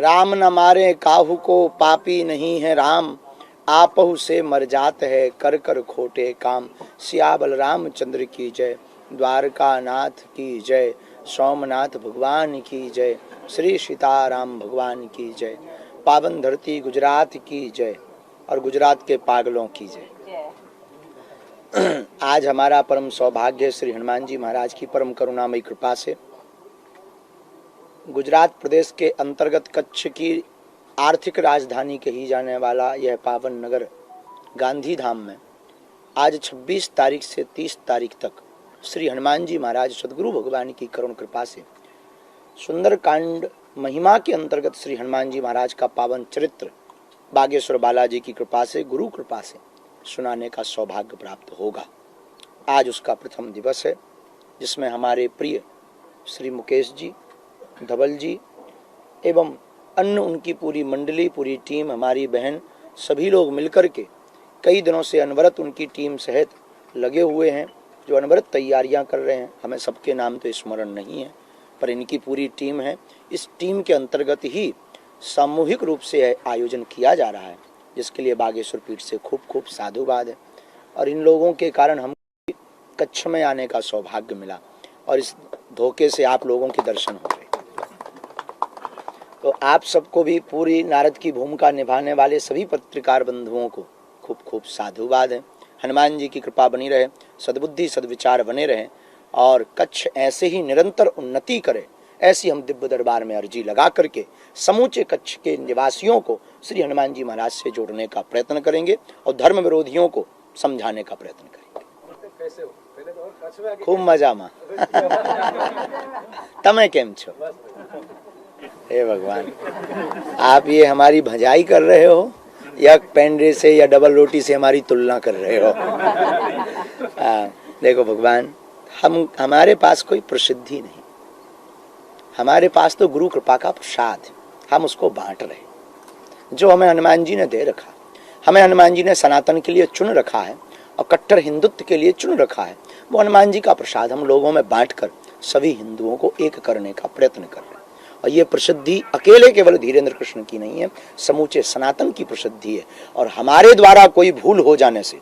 राम न मारे काहू को, पापी नहीं है राम, आपहु से मर जात है, कर कर खोटे काम। सियाबल रामचंद्र की जय, द्वारका नाथ की जय, सोमनाथ भगवान की जय, श्री सीताराम भगवान की जय, पावन धरती गुजरात की जय और गुजरात के पागलों की जय। आज हमारा परम सौभाग्य श्री हनुमान जी महाराज की परम करुणामयी कृपा से गुजरात प्रदेश के अंतर्गत कच्छ की आर्थिक राजधानी कही जाने वाला यह पावन नगर गांधी धाम में आज 26 तारीख से 30 तारीख तक श्री हनुमान जी महाराज सदगुरु भगवान की करुण कृपा से सुंदर कांड महिमा के अंतर्गत श्री हनुमान जी महाराज का पावन चरित्र बागेश्वर बालाजी की कृपा से, गुरु कृपा से सुनाने का सौभाग्य प्राप्त होगा। आज उसका प्रथम दिवस है, जिसमें हमारे प्रिय श्री मुकेश जी, धवल जी एवं अन्य उनकी पूरी मंडली, पूरी टीम, हमारी बहन, सभी लोग मिलकर के कई दिनों से अनवरत उनकी टीम सहित लगे हुए हैं, जो अनवरत तैयारियां कर रहे हैं। हमें सबके नाम तो स्मरण नहीं है, पर इनकी पूरी टीम है। इस टीम के अंतर्गत ही सामूहिक रूप से आयोजन किया जा रहा है, जिसके लिए बागेश्वर पीठ से खूब खूब साधुवाद है। और इन लोगों के कारण हम कच्छ में आने का सौभाग्य मिला और इस धोखे से आप लोगों के दर्शन हो रहे। तो आप सबको भी पूरी नारद की भूमिका निभाने वाले सभी पत्रकार बंधुओं को खूब खूब साधुवाद है। हनुमान जी की कृपा बनी रहे, सद्बुद्धि सद्विचार बने रहे और कच्छ ऐसे ही निरंतर उन्नति करे, ऐसी हम दिव्य दरबार में अर्जी लगा करके समूचे कच्छ के निवासियों को श्री हनुमान जी महाराज से जोड़ने का प्रयत्न करेंगे और धर्म विरोधियों को समझाने का प्रयत्न करेंगे। खूब मजा में तमें केम छो? हे भगवान, आप ये हमारी भजाई कर रहे हो या पेंडे से या डबल रोटी से हमारी तुलना कर रहे हो? देखो भगवान, हमारे पास कोई प्रसिद्धि नहीं, हमारे पास तो गुरु कृपा का प्रसाद है। हम उसको बांट रहे, जो हमें हनुमान जी ने दे रखा, हमें हनुमान जी ने सनातन के लिए चुन रखा है और कट्टर हिंदुत्व के लिए चुन रखा है। वो हनुमान जी का प्रसाद हम लोगों में बांटकर सभी हिंदुओं को एक करने का प्रयत्न कर रहे हैं। और ये प्रसिद्धि अकेले केवल धीरेन्द्र कृष्ण की नहीं है, समूचे सनातन की प्रसिद्धि है। और हमारे द्वारा कोई भूल हो जाने से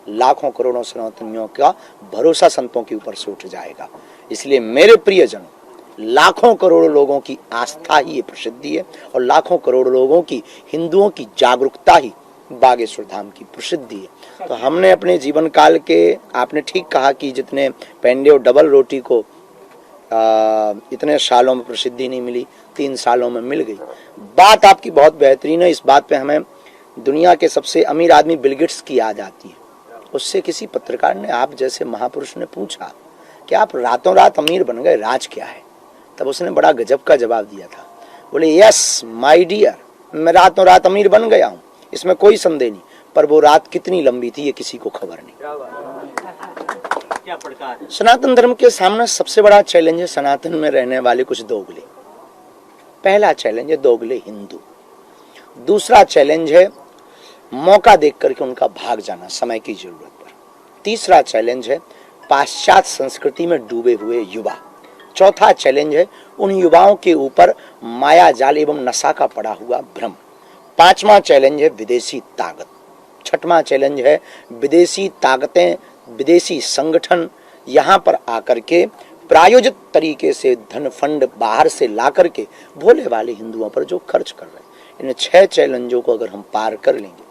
लाखों करोड़ों सनातनियों का भरोसा संतों के ऊपर से उठ जाएगा। इसलिए मेरे प्रियजनों, लाखों करोड़ों लोगों की आस्था ही ये प्रसिद्धि है और लाखों करोड़ों लोगों की, हिंदुओं की जागरूकता ही बागेश्वर धाम की प्रसिद्धि है। तो हमने अपने जीवन काल के, आपने ठीक कहा कि जितने पेंडे और डबल रोटी को इतने सालों में प्रसिद्धि नहीं मिली, 3 सालों में मिल गई। बात आपकी बहुत बेहतरीन है। इस बात पे हमें दुनिया के सबसे अमीर आदमी बिल गेट्स की याद आती है। उससे किसी पत्रकार ने, आप जैसे महापुरुष ने पूछा कि आप रातों रात अमीर बन गए, राज क्या है? तब उसने बड़ा गजब का जवाब दिया था। बोले, यस माय डियर, मैं रातों रात अमीर बन गया हूँ, इसमें कोई संदेह नहीं, पर वो रात कितनी लंबी थी ये किसी को खबर नहीं। सनातन धर्म के सामने सबसे बड़ा चैलेंज है सनातन में रहने वाले कुछ दोगले। पहला चैलेंज है दोगले हिंदू, दूसरा चैलेंज है मौका देख करके उनका भाग जाना समय की जरूरत पर, तीसरा चैलेंज है पाश्चात्य संस्कृति में डूबे हुए युवा, चौथा चैलेंज है उन युवाओं के ऊपर माया जाल एवं नशा का पड़ा हुआ भ्रम, पांचवा चैलेंज है विदेशी ताकत, छठवां चैलेंज है विदेशी ताकतें, विदेशी संगठन यहाँ पर आकर के प्रायोजित तरीके से धन फंड बाहर से ला करके भोले वाले हिंदुओं पर जो खर्च कर रहे हैं। इन 6 चैलेंजों को अगर हम पार कर लेंगे,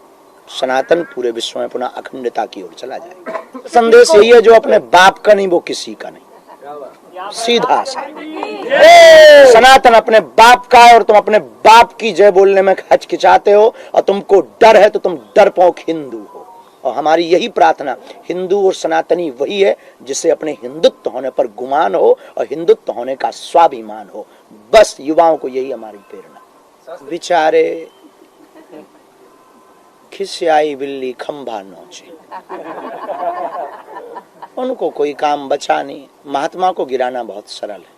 सनातन पूरे विश्व में पुनः अखंडता की ओर चला जाएगा। संदेश यही है, जो अपने बाप का नहीं वो किसी का नहीं, सीधा सा। सनातन अपने बाप का है और तुम अपने बाप की जय बोलने में हचकिचाते हो और तुमको डर है तो तुम डरपोक हिंदू हो। और हमारी यही प्रार्थना, हिंदू और सनातनी वही है जिसे अपने हिंदुत्व होने पर गुमान हो और हिंदुत्व होने का स्वाभिमान हो। बस युवाओं को यही हमारी प्रेरणा। विचारे खिसियाई बिल्ली खंभा नोचे, उनको कोई काम बचा नहीं। महात्मा को गिराना बहुत सरल है।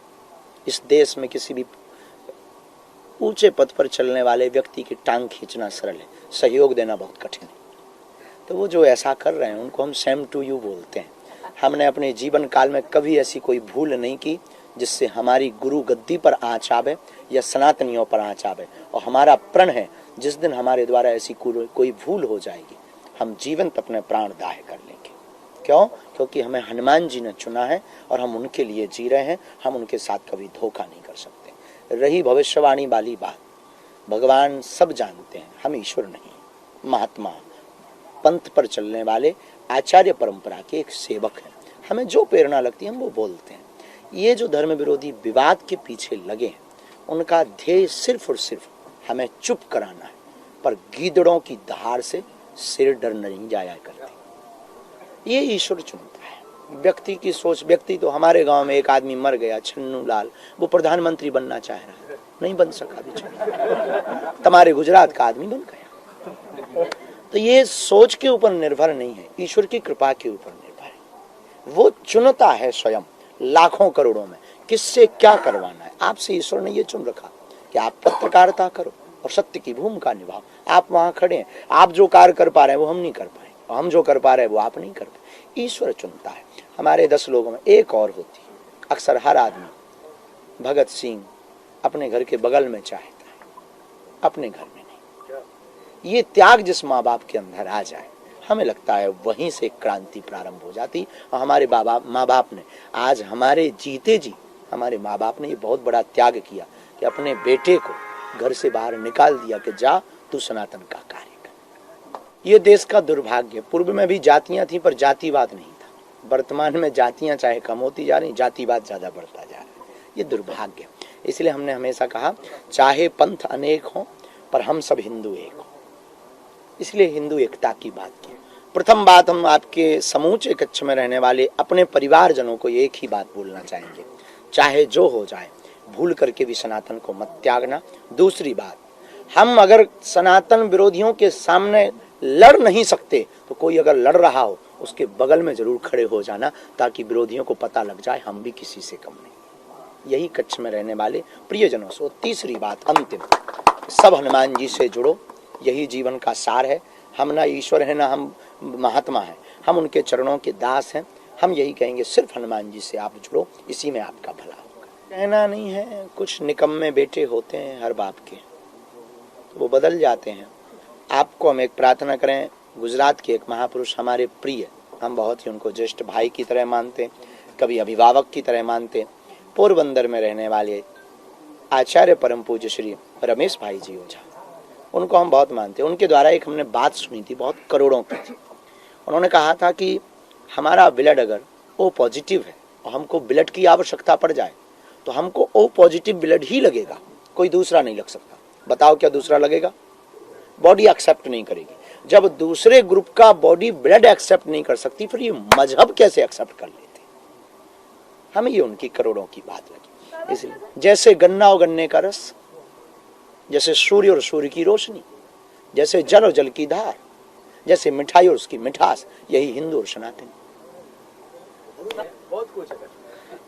इस देश में किसी भी ऊंचे पद पर चलने वाले व्यक्ति की टांग खींचना सरल है, सहयोग देना बहुत कठिन है। तो वो जो ऐसा कर रहे हैं उनको हम सेम टू यू बोलते हैं। हमने अपने जीवन काल में कभी ऐसी कोई भूल नहीं की जिससे हमारी गुरु गद्दी पर आँच आवे या सनातनियों पर आँच आवे। और हमारा प्रण है जिस दिन हमारे द्वारा ऐसी कोई भूल हो जाएगी हम जीवंत अपने प्राण दाह कर लेंगे। क्यों? क्योंकि हमें हनुमान जी ने चुना है और हम उनके लिए जी रहे हैं। हम उनके साथ कभी धोखा नहीं कर सकते। रही भविष्यवाणी वाली बात, भगवान सब जानते हैं, हम ईश्वर नहीं। महात्मा पंथ पर चलने वाले आचार्य परंपरा के एक सेवक हैं। हमें जो प्रेरणा लगती है हम वो बोलते हैं। ये जो धर्म विरोधी विवाद के पीछे लगे हैं उनका ध्येय सिर्फ और सिर्फ हमें चुप कराना है, पर गीदड़ों की दहाड़ से सिर डर नहीं जाया करते। ये ईश्वर चुनता है। व्यक्ति की सोच, व्यक्ति तो हमारे गांव में एक आदमी मर गया, छन्नू लाल, वो प्रधानमंत्री बनना चाह रहा है, नहीं बन सका बेचारा। तुम्हारे गुजरात का आदमी बन गया। तो ये सोच के ऊपर निर्भर नहीं है, ईश्वर की कृपा के ऊपर निर्भर है। वो चुनता है स्वयं लाखों करोड़ों में किससे क्या करवाना है। आपसे ईश्वर ने ये चुन रखा कि आप पत्रकारिता करो और सत्य की भूमिका निभाओ। आप वहां खड़े हैं, आप जो कार्य कर पा रहे हैं वो हम नहीं कर पाए, हम जो कर पा रहे हैं वो आप नहीं कर पाए। ईश्वर चुनता है। हमारे 10 लोगों में एक और होती है। अक्सर हर आदमी भगत सिंह अपने घर के बगल में चाहता है, अपने घर में नहीं। ये त्याग जिस माँ बाप के अंदर आ जाए, हमें लगता है वहीं से क्रांति प्रारंभ हो जाती। और हमारे माँ बाप ने आज हमारे जीते जी, हमारे माँ बाप ने ये बहुत बड़ा त्याग किया कि अपने बेटे को घर से बाहर निकाल दिया कि जा तू सनातन का कार्य कर। ये देश का दुर्भाग्य। पूर्व में भी जातियां थी पर जातिवाद नहीं था। वर्तमान में जातियां चाहे कम होती जा रही, जातिवाद ज्यादा बढ़ता जा रहा है। ये दुर्भाग्य। इसलिए हमने हमेशा कहा चाहे पंथ अनेक हो पर हम सब हिंदू एक हो। इसलिए हिंदू एकता की बात की। प्रथम बात, हम आपके समूचे कच्छ में रहने वाले अपने परिवारजनों को एक ही बात बोलना चाहेंगे, चाहे जो हो जाए भूल करके भी सनातन को मत त्यागना। दूसरी बात, हम अगर सनातन विरोधियों के सामने लड़ नहीं सकते तो कोई अगर लड़ रहा हो उसके बगल में जरूर खड़े हो जाना, ताकि विरोधियों को पता लग जाए हम भी किसी से कम नहीं। यही कच्छ में रहने वाले प्रियजनों से। तीसरी बात, अंतिम, सब हनुमान जी से जुड़ो। यही जीवन का सार है। हम ना ईश्वर है ना हम महात्मा है, हम उनके चरणों के दास हैं। हम यही कहेंगे सिर्फ हनुमान जी से आप जुड़ो, इसी में आपका भला होगा। कहना नहीं है, कुछ निकम्मे बेटे होते हैं हर बाप के, तो वो बदल जाते हैं। आपको हम एक प्रार्थना करें, गुजरात के एक महापुरुष हमारे प्रिय, हम बहुत ही उनको ज्येष्ठ भाई की तरह मानते, कभी अभिभावक की तरह मानते, पोरबंदर में रहने वाले आचार्य परम पूज्य श्री रमेश भाई जी ओझा, उनको हम बहुत मानते हैं। उनके द्वारा एक हमने बात सुनी थी, बहुत करोड़ों की थी। उन्होंने कहा था कि हमारा ब्लड अगर ओ पॉजिटिव है और हमको ब्लड की आवश्यकता पड़ जाए तो हमको ओ पॉजिटिव ब्लड ही लगेगा, कोई दूसरा नहीं लग सकता। बताओ क्या दूसरा लगेगा? बॉडी एक्सेप्ट नहीं करेगी। जब दूसरे ग्रुप का बॉडी ब्लड एक्सेप्ट नहीं कर सकती, फिर ये मजहब कैसे एक्सेप्ट कर लेते? हमें ये उनकी करोड़ों की बात लगी। इसलिए जैसे गन्ना और गन्ने का रस, जैसे सूर्य और सूर्य की रोशनी, जैसे जल और जल की धार, जैसे मिठाई और उसकी मिठास, यही हिंदू और सनातन। बहुत कुछ है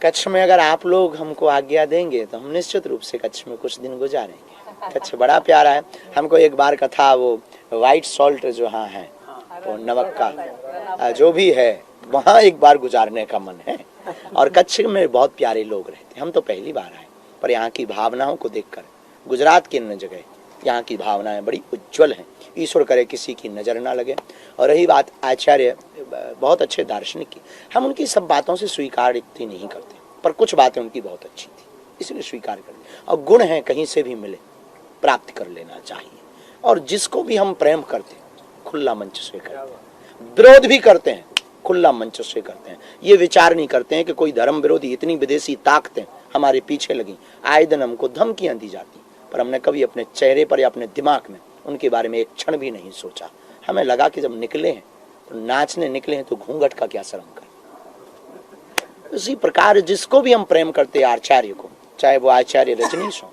कच्छ में। अगर आप लोग हमको आज्ञा देंगे तो हम निश्चित रूप से कच्छ में कुछ दिन गुजारेंगे। कच्छ बड़ा प्यारा है। हमको एक बार कथा, वो व्हाइट सॉल्ट जो हाँ है, वो नमक का जो भी है, वहाँ एक बार गुजारने का मन है। और कच्छ में बहुत प्यारे लोग रहते हैं। हम तो पहली बार आए, पर यहाँ की भावनाओं को देखकर, गुजरात की अन्य जगह यहाँ की भावनाएं बड़ी उज्जवल हैं। ईश्वर करे किसी की नजर ना लगे। और रही बात आचार्य, बहुत अच्छे दार्शनिक की, हम उनकी सब बातों से स्वीकार इतनी नहीं करते, पर कुछ बातें उनकी बहुत अच्छी थी, इसलिए स्वीकार कर ली। और गुण हैं कहीं से भी मिले प्राप्त कर लेना चाहिए। और जिसको भी हम प्रेम करते हैं खुला मंच से करते हैं, विरोध भी करते हैं खुला मंच से करते हैं। ये विचार नहीं करते हैं कि कोई धर्म विरोधी, इतनी विदेशी ताकतें हमारे पीछे लगी, आए दिन हमको धमकियां दी जाती, पर हमने कभी अपने चेहरे पर या अपने दिमाग में उनके बारे में एक क्षण भी नहीं सोचा। हमें लगा कि जब निकले हैं तो नाचने निकले हैं तो घूंघट का क्या शर्म कर। इसी प्रकार जिसको भी हम प्रेम करते हैं आचार्य को, चाहे वो आचार्य रजनीश हो,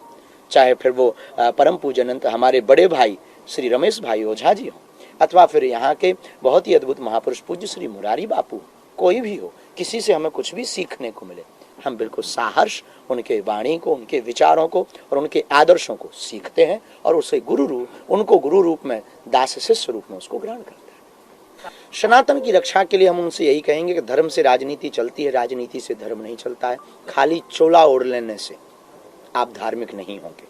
चाहे फिर वो परम पूजनंत हमारे बड़े भाई श्री रमेश भाई ओझा जी हो, अथवा फिर यहाँ के बहुत ही अद्भुत महापुरुष पूज्य श्री मुरारी बापू, कोई भी हो, किसी से हमें कुछ भी सीखने को मिले, हम बिल्कुल सहर्ष उनके वाणी को, उनके विचारों को और उनके आदर्शों को सीखते हैं और उसे गुरु रूप, उनको गुरु रूप में, दास शिष्य रूप में उसको ग्रहण करते हैं। सनातन की रक्षा के लिए हम उनसे यही कहेंगे कि धर्म से राजनीति चलती है, राजनीति से धर्म नहीं चलता है। खाली चोला ओढ़ लेने से आप धार्मिक नहीं होंगे।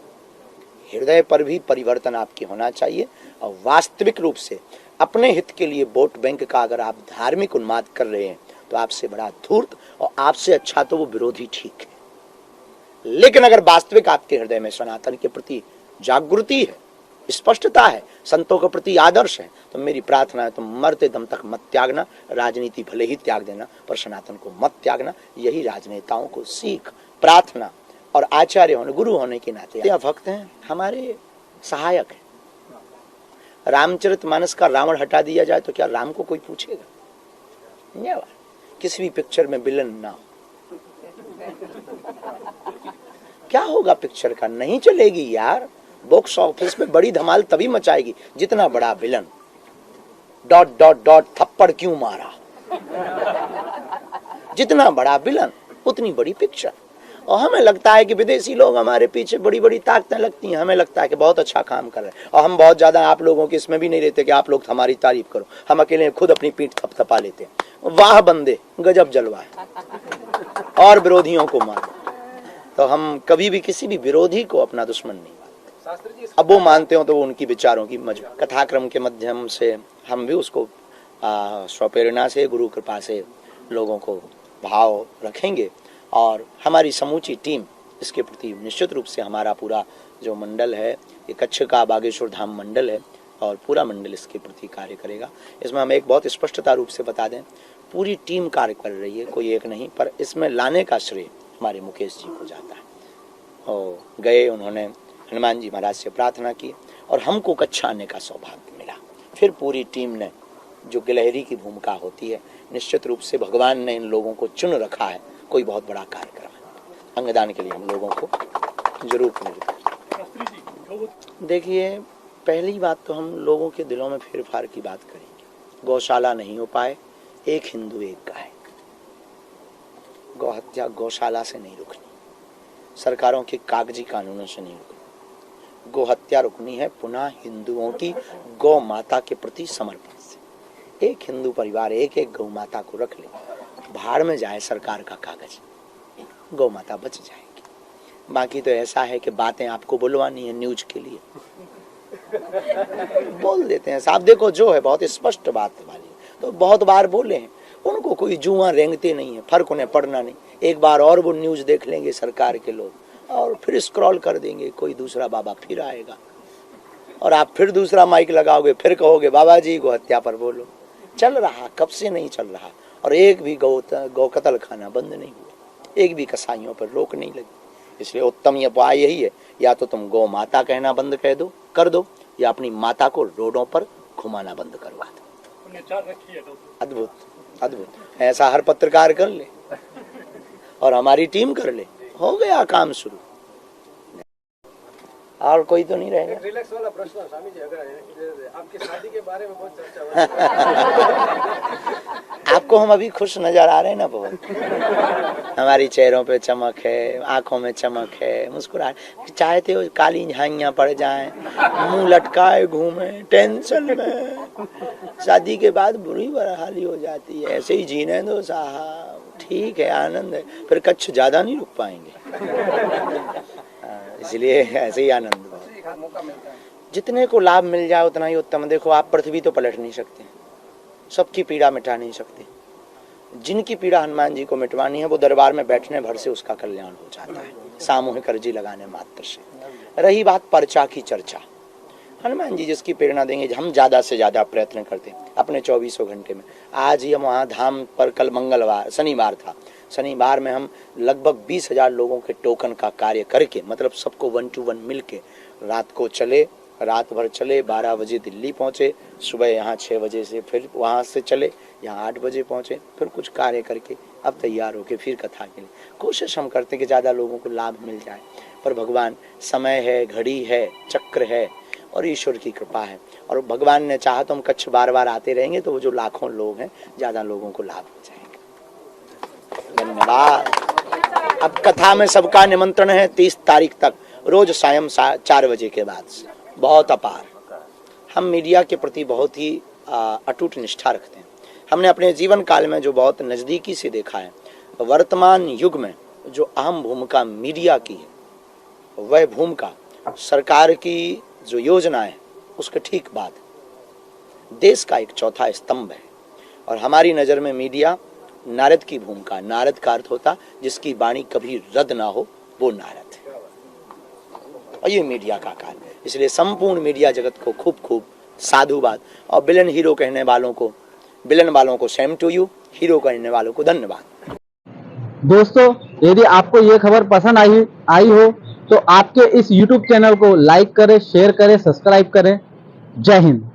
हृदय पर भी परिवर्तन आपके होना चाहिए और वास्तविक रूप से अपने हित के लिए वोट बैंक का अगर आप धार्मिक उन्माद कर रहे हैं तो आपसे बड़ा धूर्त और आपसे अच्छा तो वो विरोधी ठीक है। लेकिन अगर वास्तविक आपके हृदय में सनातन के प्रति जागृति है, स्पष्टता है, संतों के प्रति आदर्श है, तो मेरी प्रार्थना है तुम मरते दम तक मत त्यागना। राजनीति भले ही त्याग देना पर सनातन को मत त्यागना। यही राजनेताओं को सीख, प्रार्थना और आचार्य होने, गुरु होने के नाते या भक्त हैं, हमारे सहायक हैं। रामचरितमानस का रावण हटा दिया जाए तो क्या राम को कोई पूछेगा? किसी भी पिक्चर में विलन ना हो, क्या होगा पिक्चर का? नहीं चलेगी यार। बॉक्स ऑफिस में बड़ी धमाल तभी मचाएगी जितना बड़ा विलन। डॉट डॉट डॉट थप्पड़ क्यों मारा, जितना बड़ा विलन उतनी बड़ी पिक्चर। और हमें लगता है कि विदेशी लोग हमारे पीछे बड़ी बड़ी ताकतें लगती हैं, हमें लगता है कि बहुत अच्छा काम कर रहे हैं और हम बहुत ज्यादा आप लोगों के इसमें भी नहीं रहते कि आप लोग हमारी तारीफ करो। हम अकेले खुद अपनी पीठ थपथपा लेते हैं। वाह बंदे, गजब जलवा है, और विरोधियों को मारो। तो हम कभी भी किसी भी विरोधी को अपना दुश्मन नहीं मानते। अब वो मानते हो तो वो उनकी विचारों की मजबूत। कथाक्रम के माध्यम से हम भी उसको स्वप्रेरणा से, गुरु कृपा से लोगों को भाव रखेंगे और हमारी समूची टीम इसके प्रति निश्चित रूप से, हमारा पूरा जो मंडल है, ये कच्छ का बागेश्वर धाम मंडल है और पूरा मंडल इसके प्रति कार्य करेगा। इसमें हम एक बहुत स्पष्टता रूप से बता दें, पूरी टीम कार्य कर रही है, कोई एक नहीं, पर इसमें लाने का श्रेय हमारे मुकेश जी को जाता है। और गए, उन्होंने हनुमान जी महाराज से प्रार्थना की और हमको कच्छ आने का सौभाग्य मिला। फिर पूरी टीम ने, जो गिलहरी की भूमिका होती है, निश्चित रूप से भगवान ने इन लोगों को चुन रखा है कोई बहुत बड़ा कार्यक्रम है। अंगदान के लिए हम लोगों को जरूर प्रेरित। देखिए, पहली बात तो हम लोगों के दिलों में फेरफार की बात करेंगे। गौशाला नहीं हो पाए, एक हिंदू एक गाय। गौहत्या गौशाला से नहीं रुकनी, सरकारों के कागजी कानूनों से नहीं रुकनी। गौहत्या रुकनी है पुनः हिंदुओं की गौ माता के प्रति समर्पण से। एक हिंदू परिवार एक एक गौ माता को रख ले, भाड़ में जाए सरकार का कागज, गौ माता बच जाएगी। बाकी तो ऐसा है कि बातें आपको बुलवानी है न्यूज के लिए, बोल देते हैं साहब। देखो जो है बहुत स्पष्ट बात वाली, तो बहुत बार बोले हैं, उनको कोई जुआ रेंगते नहीं है, फर्क उन्हें पड़ना नहीं। एक बार और वो न्यूज देख लेंगे सरकार के लोग और फिर स्क्रॉल कर देंगे, कोई दूसरा बाबा फिर आएगा और आप फिर दूसरा माइक लगाओगे, फिर कहोगे बाबा जी गौ हत्या पर बोलो। चल रहा, कब से नहीं चल रहा, और एक भी गौ कत्ल खाना बंद नहीं हुआ, एक भी कसाईयों पर रोक नहीं लगी। इसलिए उत्तम ये उपाय यही है, या तो तुम गौ माता कहना बंद कर दो या अपनी माता को रोडों पर घुमाना बंद करवा दो। अद्भुत अद्भुत, ऐसा हर पत्रकार कर ले और हमारी टीम कर ले, हो गया काम शुरू। और कोई तो नहीं रहेगा। रिलैक्स वाला प्रश्न स्वामी जी, अगर आपकी शादी के बारे में बहुत चर्चा हो आपको हम अभी खुश नजर आ रहे हैं ना बहुत। हमारी चेहरों पे चमक है, आंखों में चमक है, मुस्कुराहट। चाहते हो काली झाइयां पड़ जाएं, मुंह लटकाए घूमे टेंशन में, शादी के बाद बुरी बदहाली हो जाती है। ऐसे ही जीने दो साहब, ठीक है, आनंद है, फिर कच्छ ज्यादा नहीं रुक पाएंगे, इसलिए ऐसे ही आनंद जितने को लाभ मिल जाए उतना ही उत्तम। देखो, आप पृथ्वी तो पलट नहीं सकते, सबकी पीड़ा मिटा नहीं सकते। जिनकी पीड़ा हनुमान जी को मिटवानी है वो दरबार में बैठने भर से उसका कल्याण हो जाता है, सामूहिक अर्जी लगाने मात्र से। रही बात पर्चा की चर्चा, हनुमान जी जिसकी प्रेरणा देंगे, हम ज्यादा से ज्यादा प्रयत्न करते हैं अपने 24 घंटे में। आज ही हम वहाँ धाम पर, कल मंगलवार शनिवार था, शनिवार में हम लगभग 20,000 लोगों के टोकन का कार्य करके, मतलब सबको 1 to 1 मिल के रात को चले, रात भर चले, 12 बजे दिल्ली पहुँचे, सुबह यहाँ 6 बजे से फिर वहाँ से चले, यहाँ 8 बजे पहुँचे, फिर कुछ कार्य करके अब तैयार होके फिर कथा के लिए कोशिश हम करते हैं कि ज़्यादा लोगों को लाभ मिल जाए। पर भगवान, समय है, घड़ी है, चक्र है और ईश्वर की कृपा है, और भगवान ने चाहा तो हम कच्छ बार बार आते रहेंगे तो वो जो लाखों लोग हैं ज़्यादा लोगों को लाभ हो जाएगा। धन्यवाद। अब कथा में सबका निमंत्रण है 30 तारीख तक, रोज सायं 4 बजे के बाद से। बहुत अपार, हम मीडिया के प्रति बहुत ही अटूट निष्ठा रखते हैं। हमने अपने जीवन काल में जो बहुत नज़दीकी से देखा है, वर्तमान युग में जो अहम भूमिका मीडिया की है, वह भूमिका सरकार की जो योजना है उसके ठीक बाद देश का एक चौथा स्तंभ है। और हमारी नज़र में मीडिया नारद की भूमिका, नारद का अर्थ होता जिसकी वाणी कभी रद्द ना हो, वो नारद है, और ये मीडिया का कार्य है। इसलिए संपूर्ण मीडिया जगत को खूब खूब साधुवाद, और विलन हीरो कहने वालों को, विलन वालों को सेम टू यू, हीरो कहने वालों को धन्यवाद। दोस्तों, यदि आपको ये खबर पसंद आई हो तो आपके इस YouTube चैनल को लाइक करें, शेयर करें, सब्सक्राइब करें। जय हिंद।